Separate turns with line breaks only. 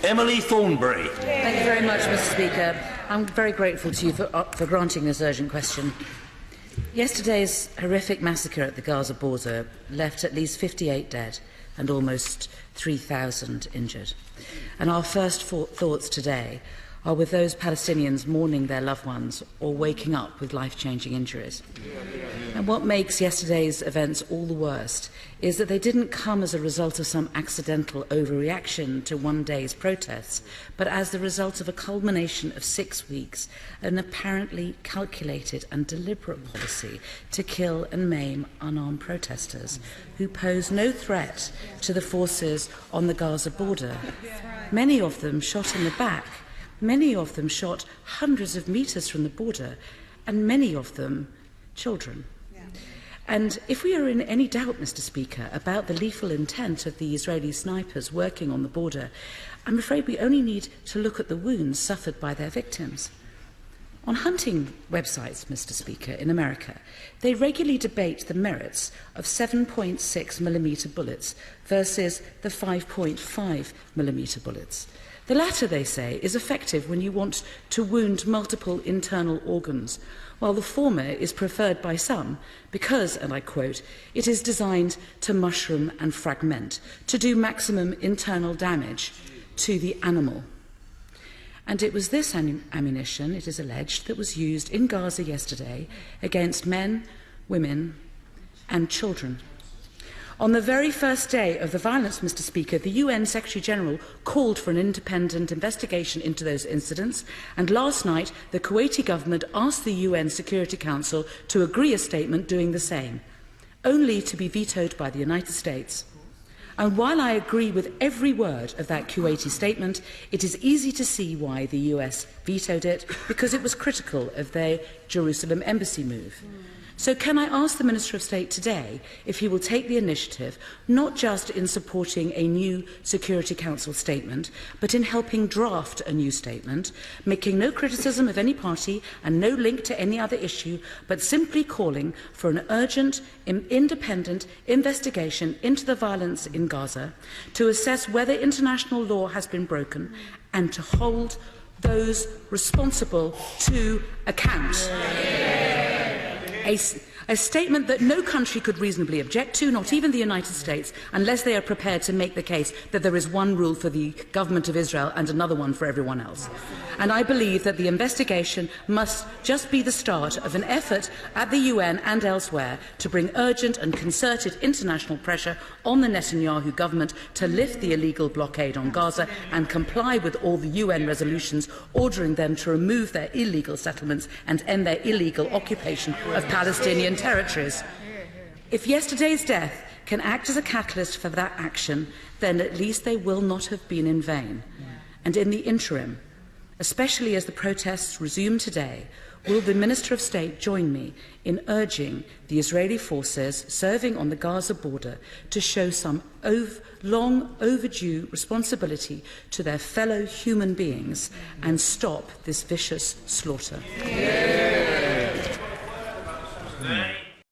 Emily Thornberry.
Thank you very much, Mr. Speaker. I'm very grateful to you for granting this urgent question. Yesterday's horrific massacre at the Gaza border left at least 58 dead and almost 3,000 injured. And our first thoughts today are with those Palestinians mourning their loved ones or waking up with life-changing injuries. And what makes yesterday's events all the worst is that they didn't come as a result of some accidental overreaction to one day's protests, but as the result of a culmination of 6 weeks, an apparently calculated and deliberate policy to kill and maim unarmed protesters who pose no threat to the forces on the Gaza border. Many of them shot in the back, many of them shot hundreds of metres from the border, and many of them children. And if we are in any doubt, Mr. Speaker, about the lethal intent of the Israeli snipers working on the border, I'm afraid we only need to look at the wounds suffered by their victims. On hunting websites, Mr. Speaker, in America, they regularly debate the merits of 7.6mm bullets versus the 5.5mm bullets. The latter, they say, is effective when you want to wound multiple internal organs, while the former is preferred by some because, and I quote, it is designed to mushroom and fragment, to do maximum internal damage to the animal. And it was this ammunition, it is alleged, that was used in Gaza yesterday against men, women and children. On the very first day of the violence, Mr. Speaker, the UN Secretary-General called for an independent investigation into those incidents, and last night the Kuwaiti government asked the UN Security Council to agree a statement doing the same, only to be vetoed by the United States. And while I agree with every word of that Kuwaiti statement, it is easy to see why the US vetoed it, because it was critical of their Jerusalem embassy move. So can I ask the Minister of State today if he will take the initiative, not just in supporting a new Security Council statement, but in helping draft a new statement, making no criticism of any party and no link to any other issue, but simply calling for an urgent, independent investigation into the violence in Gaza to assess whether international law has been broken and to hold those responsible to account. A statement that no country could reasonably object to, not even the United States, unless they are prepared to make the case that there is one rule for the government of Israel and another one for everyone else. And I believe that the investigation must just be the start of an effort at the UN and elsewhere to bring urgent and concerted international pressure on the Netanyahu government to lift the illegal blockade on Gaza and comply with all the UN resolutions ordering them to remove their illegal settlements and end their illegal occupation of Palestinian territories. If yesterday's death can act as a catalyst for that action, then at least they will not have been in vain. And in the interim, especially as the protests resume today, will the Minister of State join me in urging the Israeli forces serving on the Gaza border to show some long overdue responsibility to their fellow human beings and stop this vicious slaughter?